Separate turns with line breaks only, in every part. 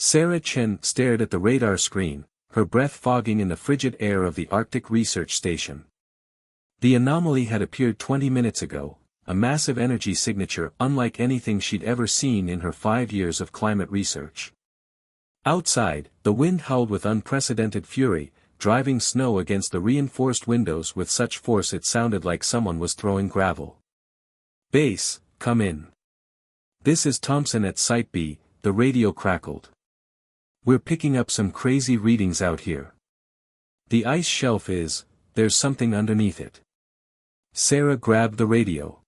Sarah Chen stared at the radar screen, her breath fogging in the frigid air of the Arctic Research Station. The anomaly had appeared 20 minutes ago, a massive energy signature unlike anything she'd ever seen in her 5 years of climate research. Outside, the wind howled with unprecedented fury, driving snow against the reinforced windows with such force it sounded like someone was throwing gravel. "Base, come in. This is Thompson at Site B," the radio crackled. "We're picking up some crazy readings out here. The ice shelf there's something underneath it." Sarah grabbed the radio.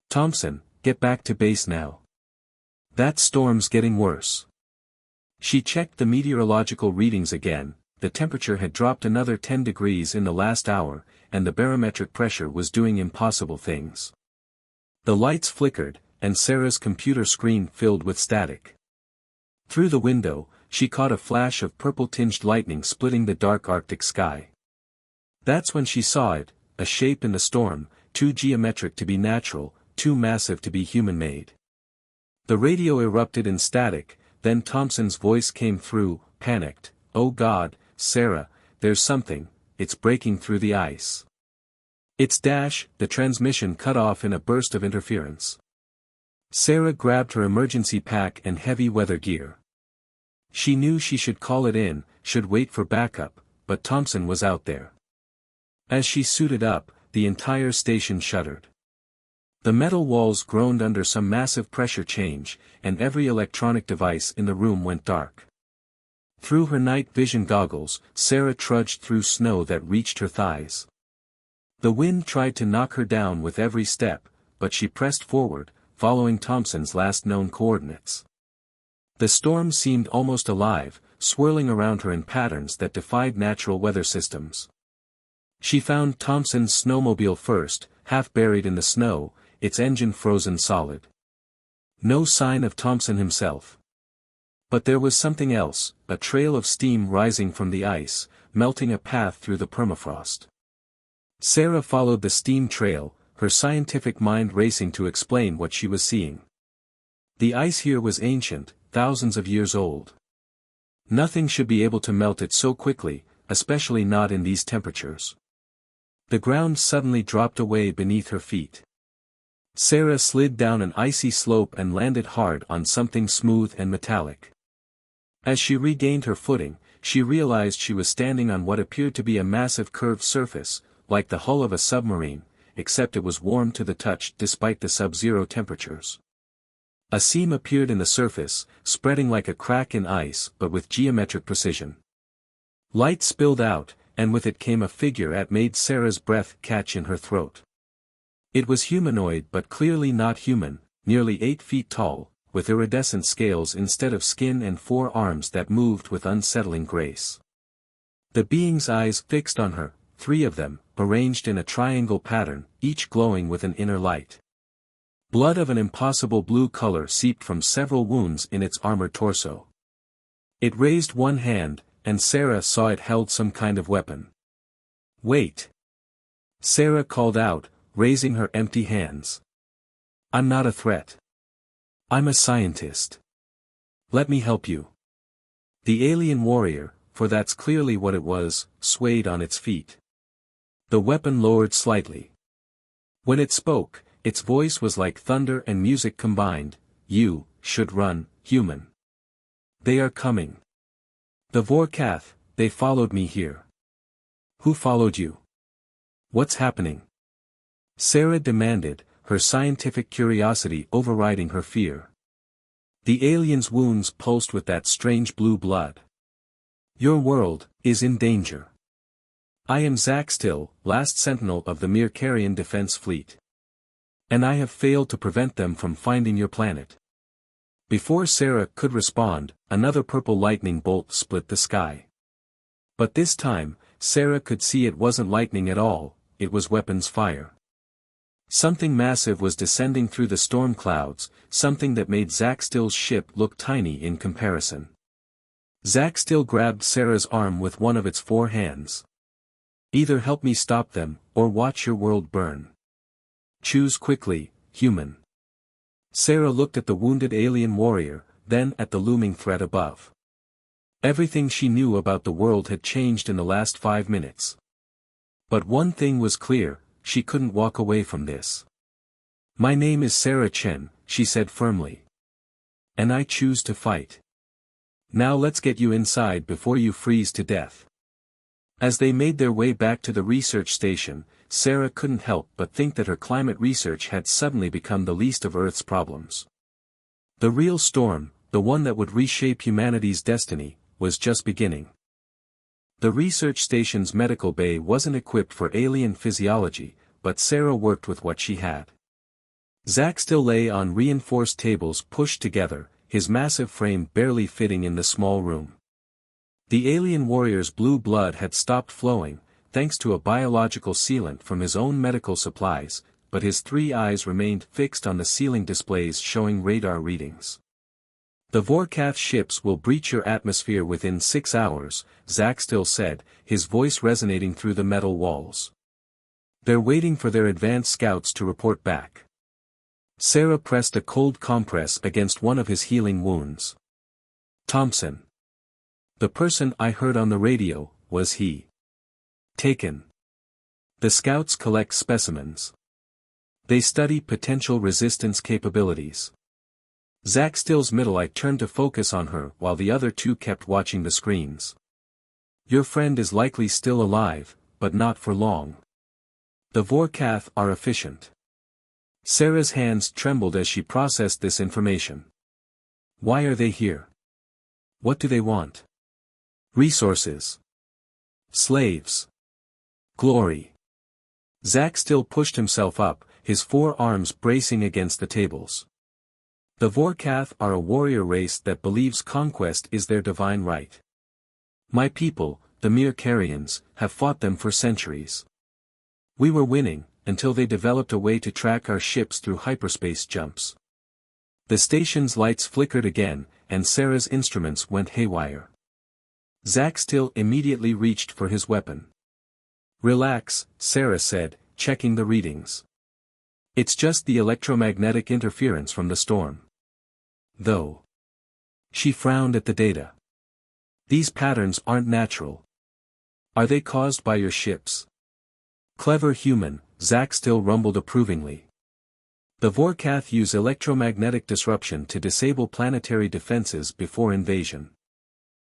"Thompson, get back to base now. That storm's getting worse." She checked the meteorological readings again. The temperature had dropped another 10 degrees in the last hour, and the barometric pressure was doing impossible things. The lights flickered, and Sarah's computer screen filled with static. Through the window, she caught a flash of purple-tinged lightning splitting the dark Arctic sky. That's when she saw it, a shape in the storm, too geometric to be natural, too massive to be human-made. The radio erupted in static, then Thompson's voice came through, panicked. "Oh God, Sarah, there's something, it's breaking through the ice." The transmission cut off in a burst of interference. Sarah grabbed her emergency pack and heavy weather gear. She knew she should call it in, should wait for backup, but Thompson was out there. As she suited up, the entire station shuddered. The metal walls groaned under some massive pressure change, and every electronic device in the room went dark. Through her night vision goggles, Sarah trudged through snow that reached her thighs. The wind tried to knock her down with every step, but she pressed forward, following Thompson's last known coordinates. The storm seemed almost alive, swirling around her in patterns that defied natural weather systems. She found Thompson's snowmobile first, half buried in the snow, its engine frozen solid. No sign of Thompson himself. But there was something else, a trail of steam rising from the ice, melting a path through the permafrost. Sarah followed the steam trail, her scientific mind racing to explain what she was seeing. The ice here was ancient, thousands of years old. Nothing should be able to melt it so quickly, especially not in these temperatures. The ground suddenly dropped away beneath her feet. Sarah slid down an icy slope and landed hard on something smooth and metallic. As she regained her footing, she realized she was standing on what appeared to be a massive curved surface, like the hull of a submarine, except it was warm to the touch despite the sub-zero temperatures. A seam appeared in the surface, spreading like a crack in ice but with geometric precision. Light spilled out, and with it came a figure that made Sarah's breath catch in her throat. It was humanoid but clearly not human, nearly 8 feet tall, with iridescent scales instead of skin and 4 arms that moved with unsettling grace. The being's eyes fixed on her, 3 of them, arranged in a triangle pattern, each glowing with an inner light. Blood of an impossible blue color seeped from several wounds in its armored torso. It raised one hand, and Sarah saw it held some kind of weapon. "Wait!" Sarah called out, raising her empty hands. "I'm not a threat. I'm a scientist. Let me help you." The alien warrior, for that's clearly what it was, swayed on its feet. The weapon lowered slightly. When it spoke, its voice was like thunder and music combined. "You should run, human. They are coming. The Vorkath, they followed me here." "Who followed you? What's happening?" Sarah demanded, her scientific curiosity overriding her fear. The alien's wounds pulsed with that strange blue blood. "Your world is in danger. I am Zaxtil, last sentinel of the Mirkarian defense fleet. And I have failed to prevent them from finding your planet." Before Sarah could respond, another purple lightning bolt split the sky. But this time, Sarah could see it wasn't lightning at all, it was weapons fire. Something massive was descending through the storm clouds, something that made Zaxtil's ship look tiny in comparison. Zaxtil grabbed Sarah's arm with one of its 4 hands. "Either help me stop them, or watch your world burn. Choose quickly, human." Sarah looked at the wounded alien warrior, then at the looming threat above. Everything she knew about the world had changed in the last 5 minutes. But one thing was clear, she couldn't walk away from this. "My name is Sarah Chen," she said firmly. "And I choose to fight. Now let's get you inside before you freeze to death." As they made their way back to the research station, Sarah couldn't help but think that her climate research had suddenly become the least of Earth's problems. The real storm, the one that would reshape humanity's destiny, was just beginning. The research station's medical bay wasn't equipped for alien physiology, but Sarah worked with what she had. Zack still lay on reinforced tables pushed together, his massive frame barely fitting in the small room. The alien warrior's blue blood had stopped flowing, thanks to a biological sealant from his own medical supplies, but his 3 eyes remained fixed on the ceiling displays showing radar readings. "The Vorkath ships will breach your atmosphere within 6 hours, Zack still said, his voice resonating through the metal walls. "They're waiting for their advanced scouts to report back." Sarah pressed a cold compress against one of his healing wounds. "Thompson. The person I heard on the radio, was he taken?" "The scouts collect specimens. They study potential resistance capabilities." Zack Still's middle eye turned to focus on her while the other two kept watching the screens. "Your friend is likely still alive, but not for long. The Vorkath are efficient." Sarah's hands trembled as she processed this information. "Why are they here? What do they want?" "Resources. Slaves. Glory." Zack Still pushed himself up, his 4 arms bracing against the tables. "The Vorkath are a warrior race that believes conquest is their divine right. My people, the Mirkarians, have fought them for centuries. We were winning, until they developed a way to track our ships through hyperspace jumps." The station's lights flickered again, and Sarah's instruments went haywire. Zack Still immediately reached for his weapon. "Relax," Sarah said, checking the readings. "It's just the electromagnetic interference from the storm. Though." She frowned at the data. "These patterns aren't natural. Are they caused by your ships?" "Clever human," Zack Still rumbled approvingly. "The Vorkath use electromagnetic disruption to disable planetary defenses before invasion.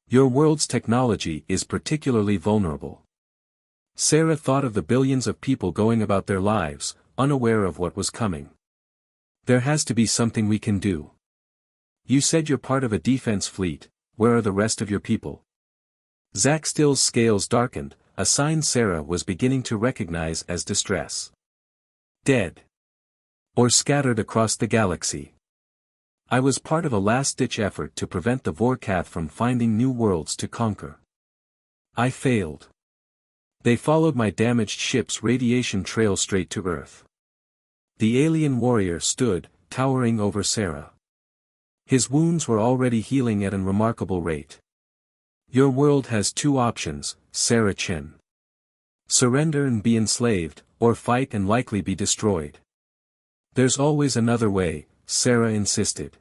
Your world's technology is particularly vulnerable." Sarah thought of the billions of people going about their lives, unaware of what was coming. "There has to be something we can do. You said you're part of a defense fleet, where are the rest of your people?" Zack Still's scales darkened, a sign Sarah was beginning to recognize as distress. "Dead. Or scattered across the galaxy. I was part of a last-ditch effort to prevent the Vorkath from finding new worlds to conquer. I failed. They followed my damaged ship's radiation trail straight to Earth." The alien warrior stood, towering over Sarah. His wounds were already healing at an remarkable rate. "Your world has 2 options, Sarah Chen. Surrender and be enslaved, or fight and likely be destroyed." "There's always another way," Sarah insisted.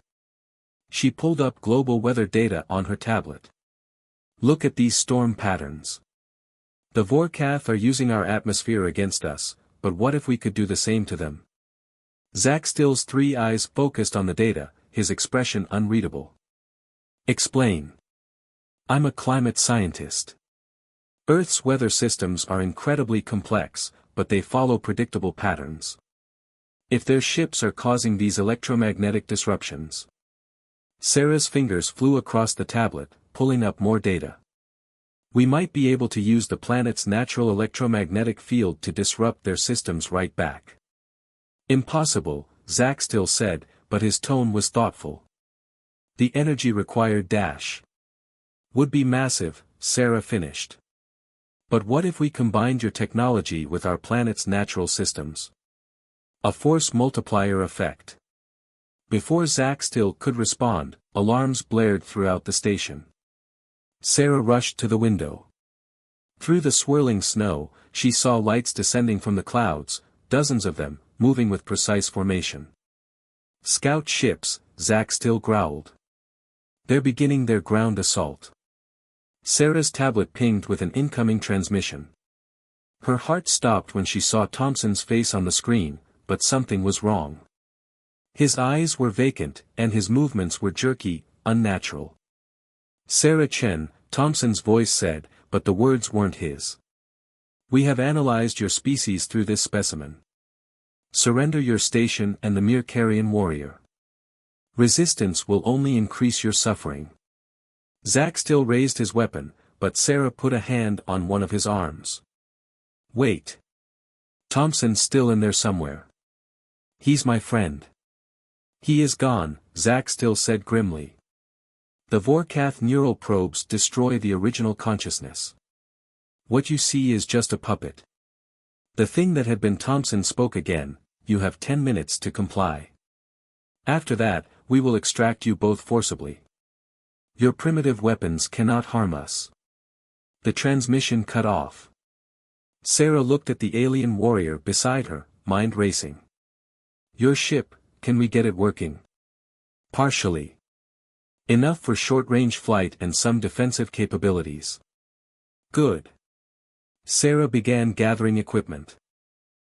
She pulled up global weather data on her tablet. "Look at these storm patterns. The Vorkath are using our atmosphere against us, but what if we could do the same to them?" Zack Still's 3 eyes focused on the data, his expression unreadable. "Explain." "I'm a climate scientist. Earth's weather systems are incredibly complex, but they follow predictable patterns. If their ships are causing these electromagnetic disruptions." Sarah's fingers flew across the tablet, pulling up more data. "We might be able to use the planet's natural electromagnetic field to disrupt their systems right back." "Impossible," Zack Still said, but his tone was thoughtful. "The energy required would be massive," Sarah finished. "But what if we combined your technology with our planet's natural systems? A force multiplier effect." Before Zack Still could respond, alarms blared throughout the station. Sarah rushed to the window. Through the swirling snow, she saw lights descending from the clouds, dozens of them, moving with precise formation. "Scout ships," Zack Still growled. They're beginning their ground assault. Sarah's tablet pinged with an incoming transmission. Her heart stopped when she saw Thompson's face on the screen, but something was wrong. His eyes were vacant, and his movements were jerky, unnatural. "Sarah Chen," Thompson's voice said, but the words weren't his. "We have analyzed your species through this specimen. Surrender your station and the mere carrion warrior. Resistance will only increase your suffering." Zack still raised his weapon, but Sarah put a hand on one of his arms. "Wait. Thompson's still in there somewhere. He's my friend." "He is gone," Zack still said grimly. "The Vorkath neural probes destroy the original consciousness. What you see is just a puppet." The thing that had been Thompson spoke again. "You have 10 minutes to comply. After that, we will extract you both forcibly. Your primitive weapons cannot harm us." The transmission cut off. Sarah looked at the alien warrior beside her, mind racing. "Your ship, can we get it working?" "Partially. Enough for short-range flight and some defensive capabilities." "Good." Sarah began gathering equipment.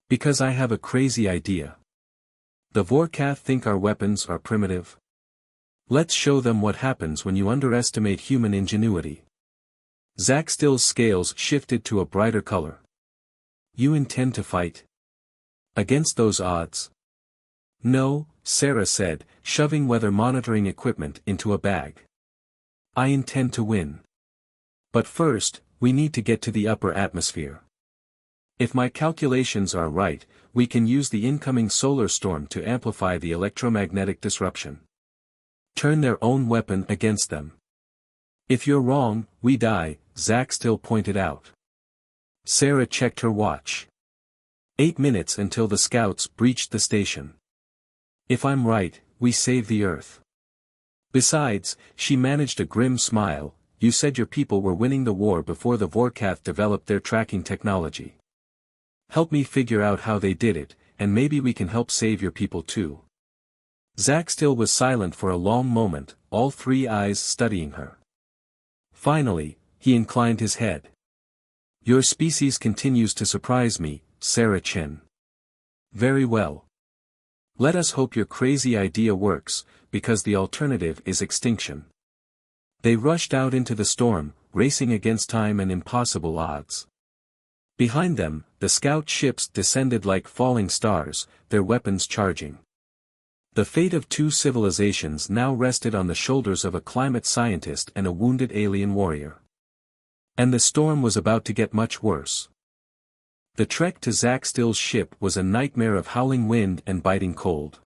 "Because I have a crazy idea. The Vorkath think our weapons are primitive. Let's show them what happens when you underestimate human ingenuity." Zack Still's scales shifted to a brighter color. "You intend to fight? Against those odds?" "No," Sarah said, shoving weather monitoring equipment into a bag. "I intend to win. But first, we need to get to the upper atmosphere. If my calculations are right, we can use the incoming solar storm to amplify the electromagnetic disruption. Turn their own weapon against them. If you're wrong, we die," Zack Still pointed out. Sarah checked her watch. 8 minutes until the scouts breached the station. "If I'm right, we save the Earth." Besides, she managed a grim smile, "You said your people were winning the war before the Vorkath developed their tracking technology. Help me figure out how they did it, and maybe we can help save your people too." Zack Still was silent for a long moment, all three eyes studying her. Finally, he inclined his head. "Your species continues to surprise me, Sarah Chen. Very well. Let us hope your crazy idea works, because the alternative is extinction." They rushed out into the storm, racing against time and impossible odds. Behind them, the scout ships descended like falling stars, their weapons charging. The fate of two civilizations now rested on the shoulders of a climate scientist and a wounded alien warrior. And the storm was about to get much worse. The trek to Zack Still's ship was a nightmare of howling wind and biting cold.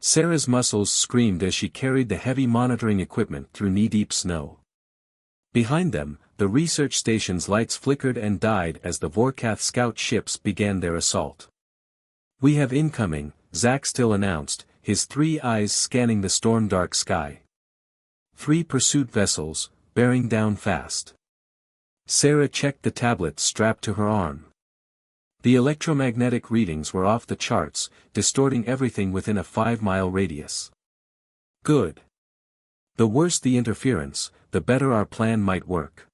Sarah's muscles screamed as she carried the heavy monitoring equipment through knee-deep snow. Behind them, the research station's lights flickered and died as the Vorkath scout ships began their assault. "We have incoming," Zack Still announced, his three eyes scanning the storm-dark sky. 3 pursuit vessels, bearing down fast. Sarah checked the tablet strapped to her arm. The electromagnetic readings were off the charts, distorting everything within a 5-mile radius. "Good. The worse the interference, the better our plan might work."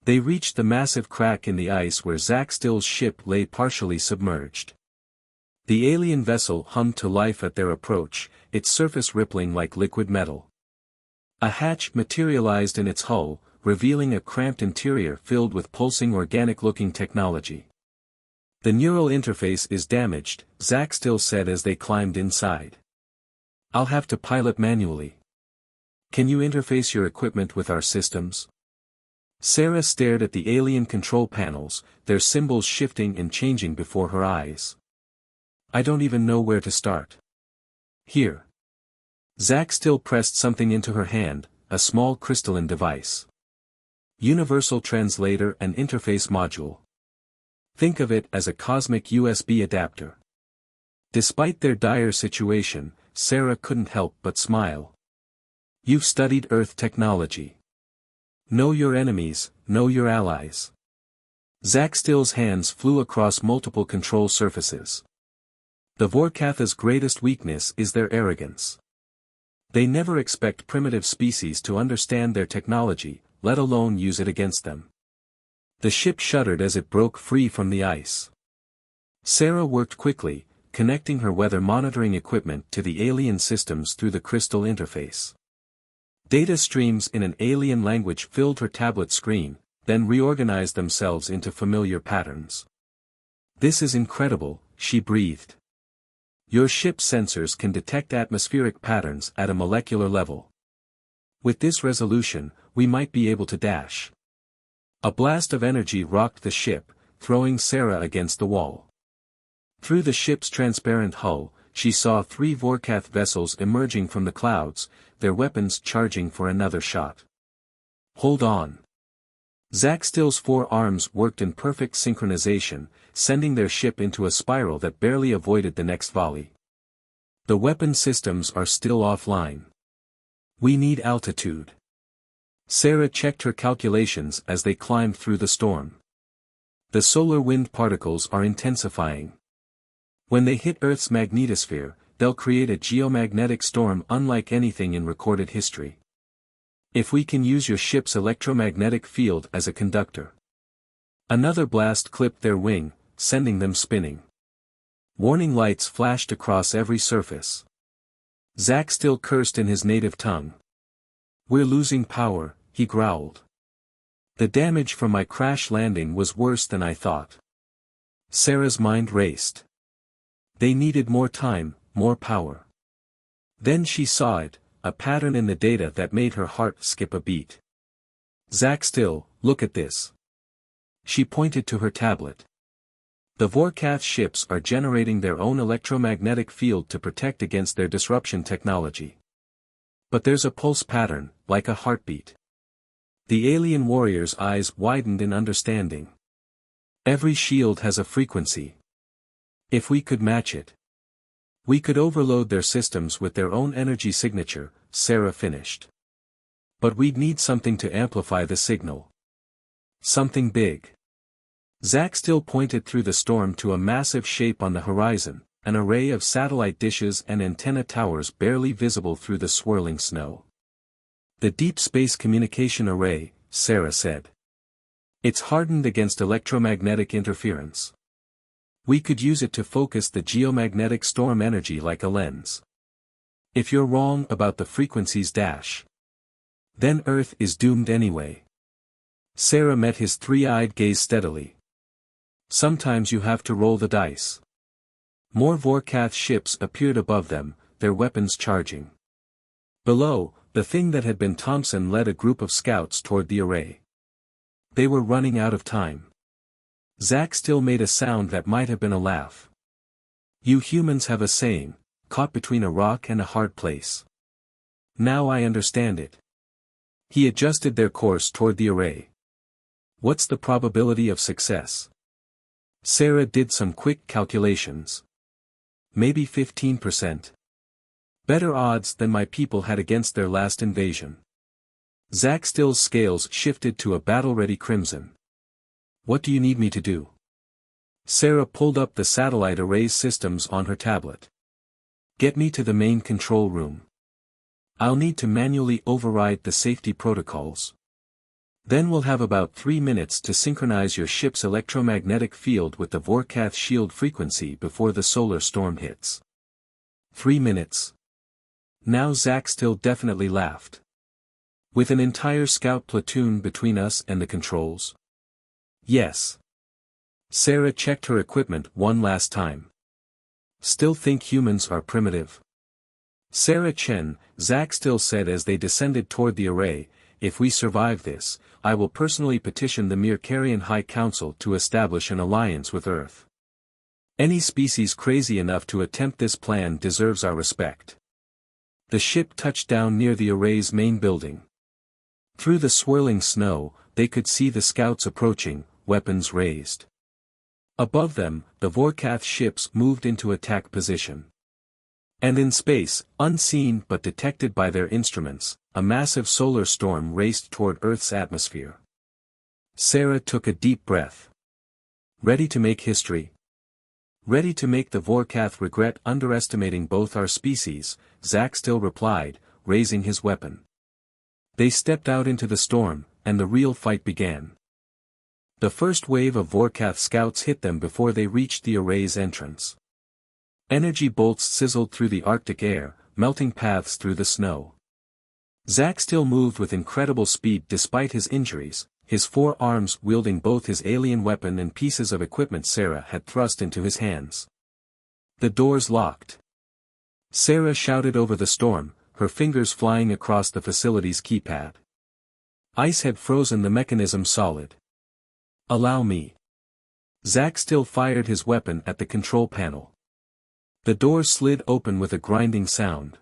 They reached the massive crack in the ice where Zack Still's ship lay partially submerged. The alien vessel hummed to life at their approach, its surface rippling like liquid metal. A hatch materialized in its hull, revealing a cramped interior filled with pulsing organic-looking technology. "The neural interface is damaged," Zack Still said as they climbed inside. "I'll have to pilot manually. Can you interface your equipment with our systems?" Sarah stared at the alien control panels, their symbols shifting and changing before her eyes. "I don't even know where to start." "Here." Zack Still pressed something into her hand, a small crystalline device. "Universal Translator and Interface Module. Think of it as a cosmic USB adapter." Despite their dire situation, Sarah couldn't help but smile. "You've studied Earth technology. Know your enemies, know your allies." Zack Still's hands flew across multiple control surfaces. "The Vorkatha's greatest weakness is their arrogance. They never expect primitive species to understand their technology, let alone use it against them. The ship shuddered as it broke free from the ice. Sarah worked quickly, connecting her weather monitoring equipment to the alien systems through the crystal interface. Data streams in an alien language filled her tablet screen, then reorganized themselves into familiar patterns. "This is incredible," she breathed. "Your ship's sensors can detect atmospheric patterns at a molecular level. With this resolution, we might be able to dash." A blast of energy rocked the ship, throwing Sarah against the wall. Through the ship's transparent hull, she saw 3 Vorkath vessels emerging from the clouds, their weapons charging for another shot. "Hold on." Zack Still's 4 arms worked in perfect synchronization, sending their ship into a spiral that barely avoided the next volley. "The weapon systems are still offline. We need altitude." Sarah checked her calculations as they climbed through the storm. "The solar wind particles are intensifying. When they hit Earth's magnetosphere, they'll create a geomagnetic storm unlike anything in recorded history. If we can use your ship's electromagnetic field as a conductor." Another blast clipped their wing, sending them spinning. Warning lights flashed across every surface. Zack Still cursed in his native tongue. "We're losing power," he growled. "The damage from my crash landing was worse than I thought." Sarah's mind raced. They needed more time, more power. Then she saw it, a pattern in the data that made her heart skip a beat. "Zack Still, look at this." She pointed to her tablet. "The Vorkath ships are generating their own electromagnetic field to protect against their disruption technology. But there's a pulse pattern, like a heartbeat." The alien warrior's eyes widened in understanding. "Every shield has a frequency. If we could match it, we could overload their systems with their own energy signature," Sarah finished. "But we'd need something to amplify the signal. Something big." Zack Still pointed through the storm to a massive shape on the horizon, an array of satellite dishes and antenna towers barely visible through the swirling snow. "The Deep Space Communication Array," Sarah said. "It's hardened against electromagnetic interference. We could use it to focus the geomagnetic storm energy like a lens. If you're wrong about the frequency's dash, then Earth is doomed anyway." Sarah met his 3-eyed gaze steadily. "Sometimes you have to roll the dice." More Vorkath ships appeared above them, their weapons charging. Below, the thing that had been Thompson led a group of scouts toward the array. They were running out of time. Zack Still made a sound that might have been a laugh. "You humans have a saying, caught between a rock and a hard place. Now I understand it." He adjusted their course toward the array. "What's the probability of success?" Sarah did some quick calculations. "Maybe 15%. Better odds than my people had against their last invasion." Zack Still's scales shifted to a battle-ready crimson. "What do you need me to do?" Sarah pulled up the satellite array's systems on her tablet. "Get me to the main control room. I'll need to manually override the safety protocols. Then we'll have about 3 minutes to synchronize your ship's electromagnetic field with the Vorkath shield frequency before the solar storm hits." 3 minutes. Now Zack Still definitely laughed. "With an entire scout platoon between us and the controls?" "Yes." Sarah checked her equipment one last time. "Still think humans are primitive?" "Sarah Chen," Zack Still said as they descended toward the array, "if we survive this, I will personally petition the Mirkarian High Council to establish an alliance with Earth. Any species crazy enough to attempt this plan deserves our respect." The ship touched down near the array's main building. Through the swirling snow, they could see the scouts approaching, weapons raised. Above them, the Vorkath ships moved into attack position. And in space, unseen but detected by their instruments, a massive solar storm raced toward Earth's atmosphere. Sarah took a deep breath. "Ready to make history?" "Ready to make the Vorkath regret underestimating both our species," Zack Still replied, raising his weapon. They stepped out into the storm, and the real fight began. The first wave of Vorkath scouts hit them before they reached the array's entrance. Energy bolts sizzled through the Arctic air, melting paths through the snow. Zack still moved with incredible speed despite his injuries, his 4 arms wielding both his alien weapon and pieces of equipment Sarah had thrust into his hands. The doors locked. Sarah shouted over the storm, her fingers flying across the facility's keypad. Ice had frozen the mechanism solid. "Allow me." Zack still fired his weapon at the control panel. The door slid open with a grinding sound.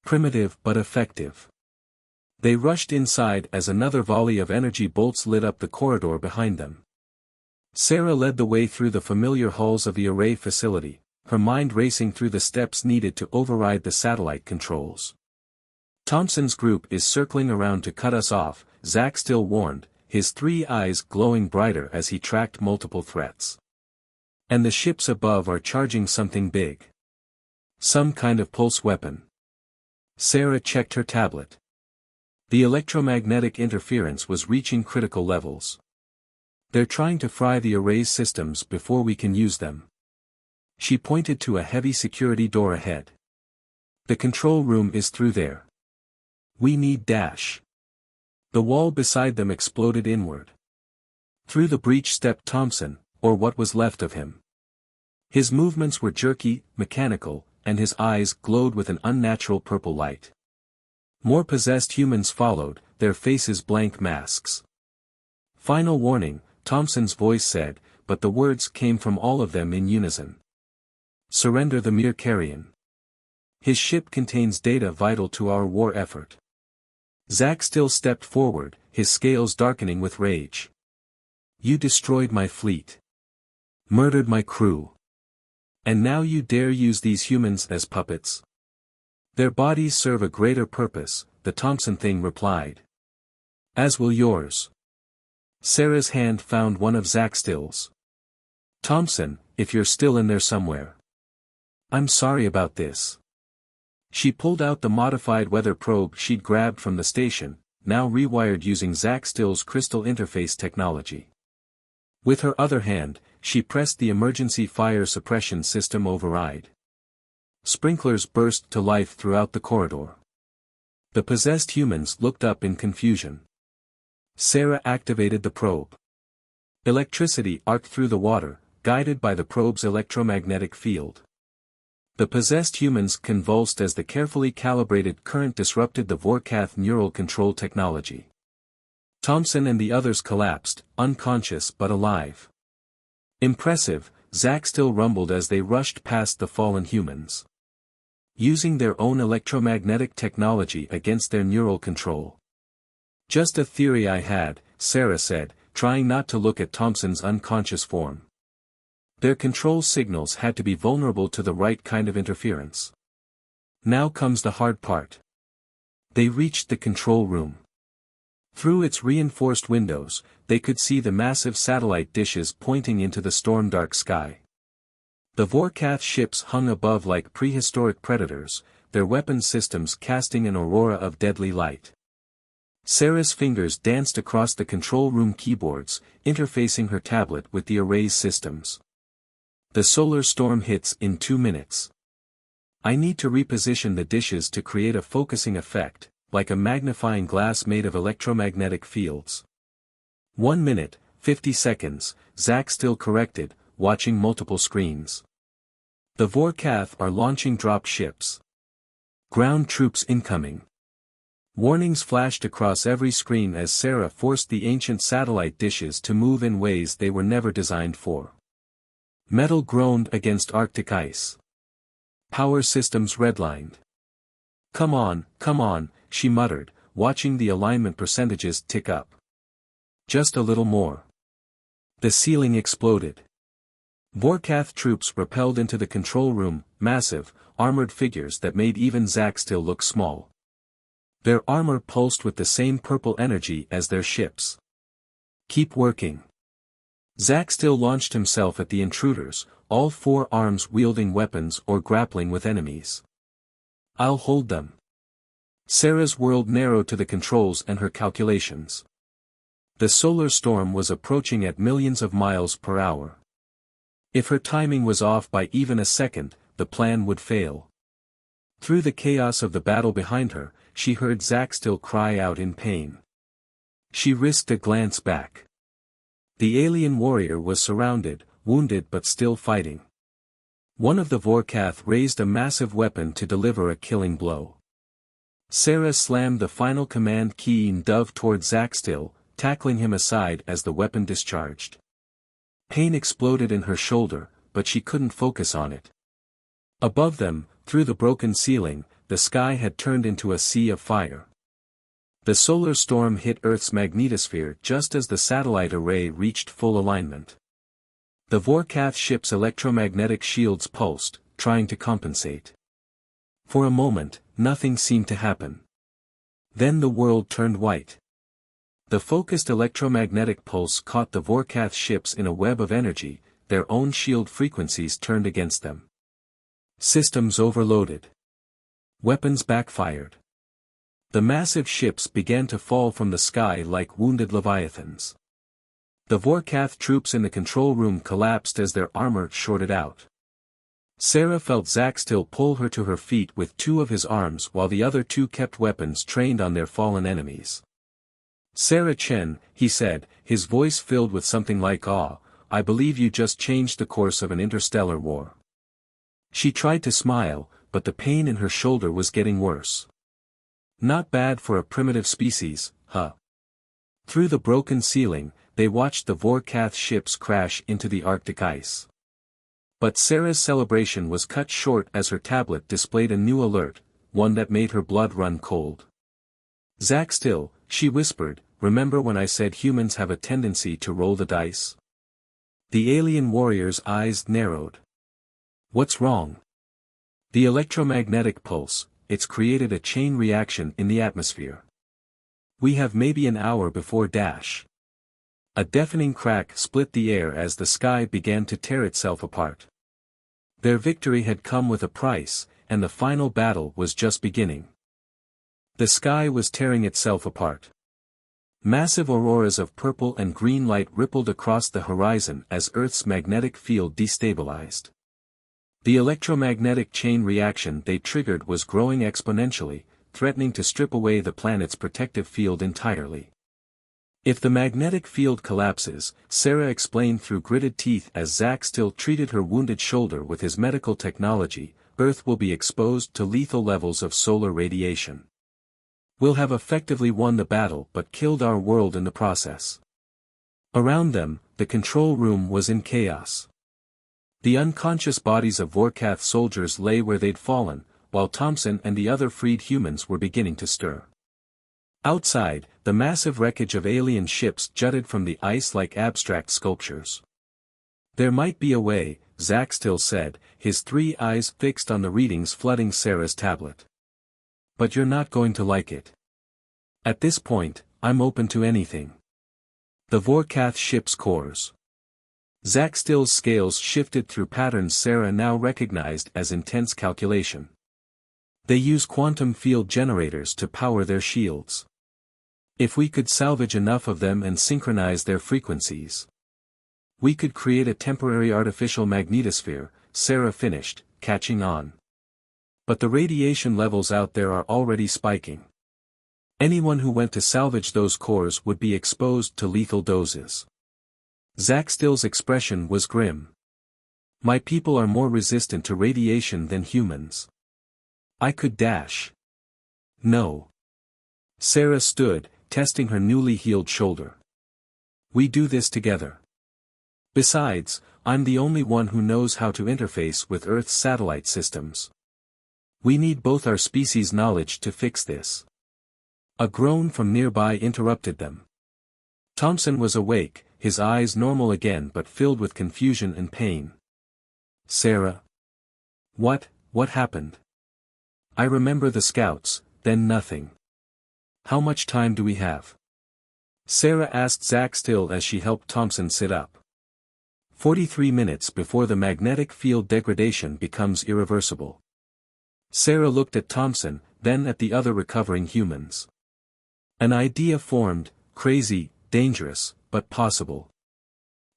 Primitive but effective. They rushed inside as another volley of energy bolts lit up the corridor behind them. Sarah led the way through the familiar halls of the array facility, her mind racing through the steps needed to override the satellite controls. "Thompson's group is circling around to cut us off," Zack still warned, his 3 eyes glowing brighter as he tracked multiple threats. "And the ships above are charging something big. Some kind of pulse weapon." Sarah checked her tablet. The electromagnetic interference was reaching critical levels. "They're trying to fry the array's systems before we can use them." She pointed to a heavy security door ahead. "The control room is through there. We need dash." The wall beside them exploded inward. Through the breach stepped Thompson, or what was left of him. His movements were jerky, mechanical, and his eyes glowed with an unnatural purple light. More possessed humans followed, their faces blank masks. "Final warning," Thompson's voice said, but the words came from all of them in unison. "Surrender the Mirkarian. His ship contains data vital to our war effort." Zack still stepped forward, his scales darkening with rage. "You destroyed my fleet. Murdered my crew. And now you dare use these humans as puppets?" "Their bodies serve a greater purpose," the Thompson thing replied. "As will yours." Sarah's hand found one of Zack Still's. "Thompson, if you're still in there somewhere. I'm sorry about this." She pulled out the modified weather probe she'd grabbed from the station, now rewired using Zack Still's crystal interface technology. With her other hand, she pressed the emergency fire suppression system override. Sprinklers burst to life throughout the corridor. The possessed humans looked up in confusion. Sarah activated the probe. Electricity arced through the water, guided by the probe's electromagnetic field. The possessed humans convulsed as the carefully calibrated current disrupted the Vorkath neural control technology. Thompson and the others collapsed, unconscious but alive. "Impressive," Zack still rumbled as they rushed past the fallen humans. "Using their own electromagnetic technology against their neural control." "Just a theory I had," Sarah said, trying not to look at Thompson's unconscious form. Their control signals had to be vulnerable to the right kind of interference. Now comes the hard part. They reached the control room. Through its reinforced windows, they could see the massive satellite dishes pointing into the storm-dark sky. The Vorkath ships hung above like prehistoric predators, their weapon systems casting an aurora of deadly light. Sarah's fingers danced across the control room keyboards, interfacing her tablet with the array's systems. "The solar storm hits in 2 minutes. I need to reposition the dishes to create a focusing effect, like a magnifying glass made of electromagnetic fields." 1 minute, 50 seconds, Zack still corrected, watching multiple screens. "The Vorkath are launching drop ships. Ground troops incoming." Warnings flashed across every screen as Sarah forced the ancient satellite dishes to move in ways they were never designed for. Metal groaned against Arctic ice. Power systems redlined. Come on," she muttered, watching the alignment percentages tick up. "Just a little more." The ceiling exploded. Vorkath troops repelled into the control room, massive, armored figures that made even Zack still look small. Their armor pulsed with the same purple energy as their ships. "Keep working." Zack still launched himself at the intruders, all 4 arms wielding weapons or grappling with enemies. "I'll hold them." Sarah's world narrowed to the controls and her calculations. The solar storm was approaching at millions of miles per hour. If her timing was off by even a second, the plan would fail. Through the chaos of the battle behind her, she heard Zack still cry out in pain. She risked a glance back. The alien warrior was surrounded, wounded but still fighting. One of the Vorkath raised a massive weapon to deliver a killing blow. Sarah slammed the final command key and dove toward Zack still, tackling him aside as the weapon discharged. Pain exploded in her shoulder, but she couldn't focus on it. Above them, through the broken ceiling, the sky had turned into a sea of fire. The solar storm hit Earth's magnetosphere just as the satellite array reached full alignment. The Vorkath ship's electromagnetic shields pulsed, trying to compensate. For a moment, nothing seemed to happen. Then the world turned white. The focused electromagnetic pulse caught the Vorkath ships in a web of energy, their own shield frequencies turned against them. Systems overloaded. Weapons backfired. The massive ships began to fall from the sky like wounded leviathans. The Vorkath troops in the control room collapsed as their armor shorted out. Sarah felt Zack still pull her to her feet with two of his arms while the other two kept weapons trained on their fallen enemies. "Sarah Chen," he said, his voice filled with something like awe, "I believe you just changed the course of an interstellar war." She tried to smile, but the pain in her shoulder was getting worse. "Not bad for a primitive species, huh?" Through the broken ceiling, they watched the Vorkath ships crash into the Arctic ice. But Sarah's celebration was cut short as her tablet displayed a new alert, one that made her blood run cold. "Zack still," she whispered, "remember when I said humans have a tendency to roll the dice?" The alien warrior's eyes narrowed. "What's wrong?" "The electromagnetic pulse, it's created a chain reaction in the atmosphere. We have maybe an hour before dash." A deafening crack split the air as the sky began to tear itself apart. Their victory had come with a price, and the final battle was just beginning. The sky was tearing itself apart. Massive auroras of purple and green light rippled across the horizon as Earth's magnetic field destabilized. The electromagnetic chain reaction they triggered was growing exponentially, threatening to strip away the planet's protective field entirely. "If the magnetic field collapses," Sarah explained through gritted teeth as Zack still treated her wounded shoulder with his medical technology, "Earth will be exposed to lethal levels of solar radiation. We'll have effectively won the battle but killed our world in the process." Around them, the control room was in chaos. The unconscious bodies of Vorkath soldiers lay where they'd fallen, while Thompson and the other freed humans were beginning to stir. Outside, the massive wreckage of alien ships jutted from the ice like abstract sculptures. "There might be a way," Zack still said, his three eyes fixed on the readings flooding Sarah's tablet. "But you're not going to like it. At this point, I'm open to anything." The Vorkath ship's cores. Zack Still's scales shifted through patterns Sarah now recognized as intense calculation. They use quantum field generators to power their shields. If we could salvage enough of them and synchronize their frequencies, we could create a temporary artificial magnetosphere, Sarah finished, catching on. But the radiation levels out there are already spiking. Anyone who went to salvage those cores would be exposed to lethal doses. Zack Still's expression was grim. "My people are more resistant to radiation than humans. I could dash." "No." Sarah stood, testing her newly healed shoulder. "We do this together. Besides, I'm the only one who knows how to interface with Earth's satellite systems. We need both our species' knowledge to fix this." A groan from nearby interrupted them. Thompson was awake, his eyes normal again but filled with confusion and pain. "Sarah? What happened? I remember the scouts, then nothing. How much time do we have?" Sarah asked Zack Still as she helped Thompson sit up. 43 minutes before the magnetic field degradation becomes irreversible." Sarah looked at Thompson, then at the other recovering humans. An idea formed, crazy, dangerous, but possible.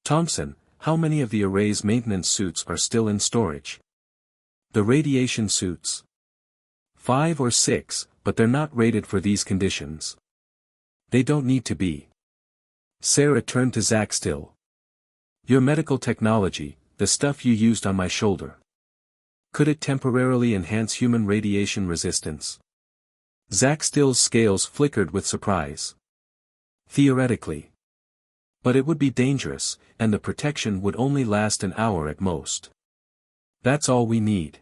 Thompson, how many of the array's maintenance suits are still in storage? The radiation suits. 5 or 6, but they're not rated for these conditions. They don't need to be. Sarah turned to Zack Still. Your medical technology, the stuff you used on my shoulder. Could it temporarily enhance human radiation resistance? Zack Still's scales flickered with surprise. Theoretically. But it would be dangerous, and the protection would only last an hour at most. That's all we need.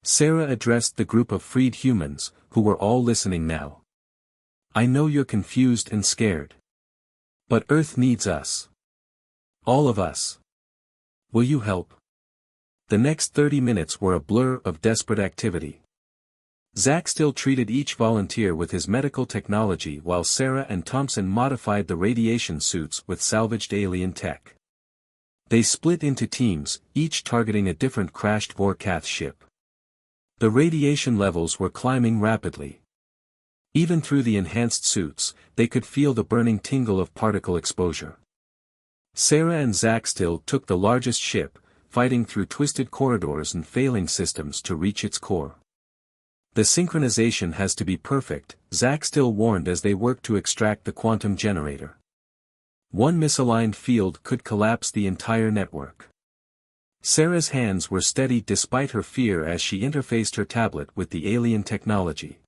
Sarah addressed the group of freed humans, who were all listening now. I know you're confused and scared. But Earth needs us. All of us. Will you help? The next 30 minutes were a blur of desperate activity. Zack Still treated each volunteer with his medical technology while Sarah and Thompson modified the radiation suits with salvaged alien tech. They split into teams, each targeting a different crashed Vorkath ship. The radiation levels were climbing rapidly. Even through the enhanced suits, they could feel the burning tingle of particle exposure. Sarah and Zack Still took the largest ship, fighting through twisted corridors and failing systems to reach its core. The synchronization has to be perfect, Zack Still warned as they worked to extract the quantum generator. One misaligned field could collapse the entire network. Sarah's hands were steady despite her fear as she interfaced her tablet with the alien technology.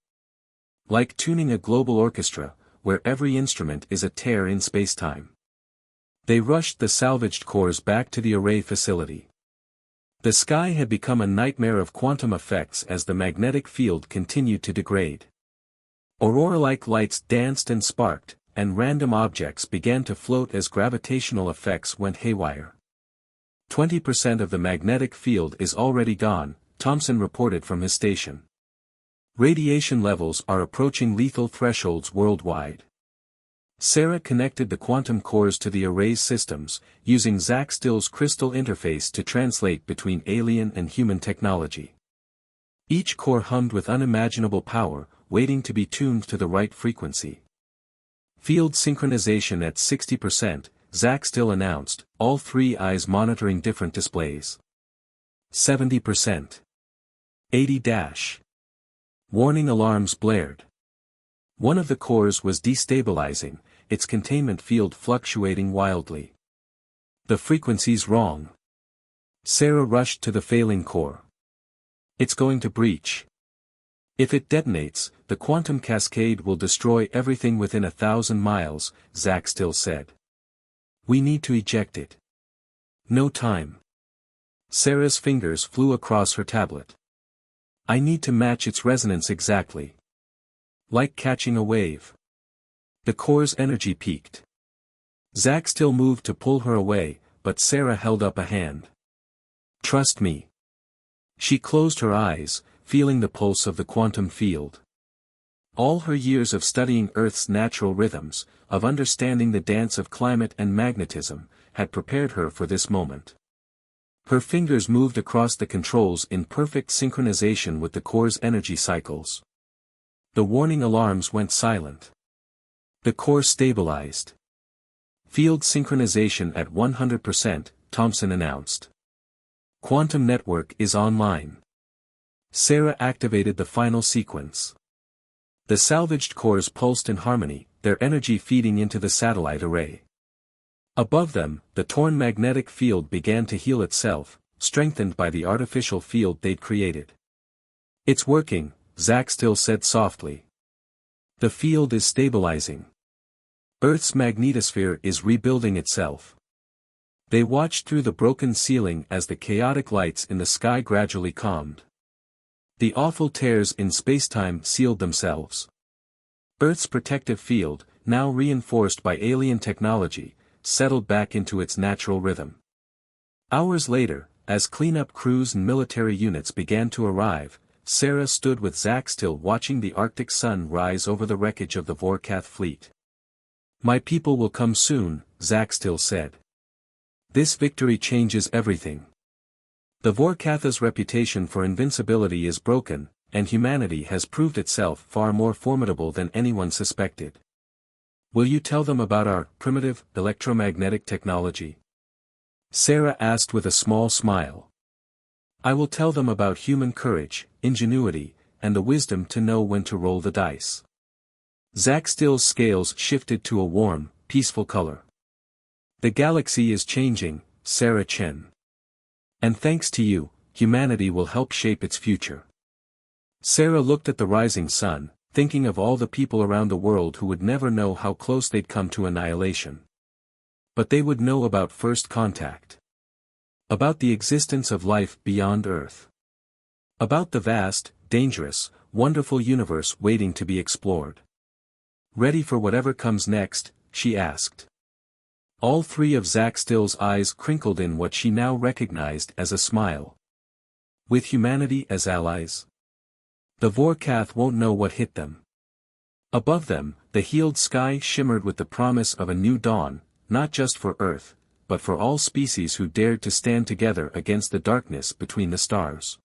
Like tuning a global orchestra, where every instrument is a tear in spacetime. They rushed the salvaged cores back to the array facility. The sky had become a nightmare of quantum effects as the magnetic field continued to degrade. Aurora-like lights danced and sparked, and random objects began to float as gravitational effects went haywire. 20% of the magnetic field is already gone, Thompson reported from his station. Radiation levels are approaching lethal thresholds worldwide. Sarah connected the quantum cores to the array's systems, using Zack Still's crystal interface to translate between alien and human technology. Each core hummed with unimaginable power, waiting to be tuned to the right frequency. Field synchronization at 60%, Zack Still announced, all 3 eyes monitoring different displays. 70%. 80-. Warning alarms blared. One of the cores was destabilizing, its containment field fluctuating wildly. The frequency's wrong. Sarah rushed to the failing core. It's going to breach. If it detonates, the quantum cascade will destroy everything within 1,000 miles, Zack Still said. We need to eject it. No time. Sarah's fingers flew across her tablet. I need to match its resonance exactly. Like catching a wave. The core's energy peaked. Zack Still moved to pull her away, but Sarah held up a hand. Trust me. She closed her eyes, feeling the pulse of the quantum field. All her years of studying Earth's natural rhythms, of understanding the dance of climate and magnetism, had prepared her for this moment. Her fingers moved across the controls in perfect synchronization with the core's energy cycles. The warning alarms went silent. The core stabilized. Field synchronization at 100%, Thompson announced. Quantum network is online. Sarah activated the final sequence. The salvaged cores pulsed in harmony, their energy feeding into the satellite array. Above them, the torn magnetic field began to heal itself, strengthened by the artificial field they'd created. It's working, Zack Still said softly. The field is stabilizing. Earth's magnetosphere is rebuilding itself. They watched through the broken ceiling as the chaotic lights in the sky gradually calmed. The awful tears in spacetime sealed themselves. Earth's protective field, now reinforced by alien technology, settled back into its natural rhythm. Hours later, as cleanup crews and military units began to arrive, Sarah stood with Zack Still watching the Arctic sun rise over the wreckage of the Vorkath fleet. My people will come soon, Zack Still said. This victory changes everything. The Vorkatha's reputation for invincibility is broken, and humanity has proved itself far more formidable than anyone suspected. Will you tell them about our primitive electromagnetic technology? Sarah asked with a small smile. I will tell them about human courage, ingenuity, and the wisdom to know when to roll the dice. Zack Still's scales shifted to a warm, peaceful color. The galaxy is changing, Sarah Chen. And thanks to you, humanity will help shape its future. Sarah looked at the rising sun, thinking of all the people around the world who would never know how close they'd come to annihilation. But they would know about first contact. About the existence of life beyond Earth. About the vast, dangerous, wonderful universe waiting to be explored. Ready for whatever comes next? She asked. All three of Zack Still's eyes crinkled in what she now recognized as a smile. With humanity as allies? The Vorkath won't know what hit them. Above them, the healed sky shimmered with the promise of a new dawn, not just for Earth, but for all species who dared to stand together against the darkness between the stars.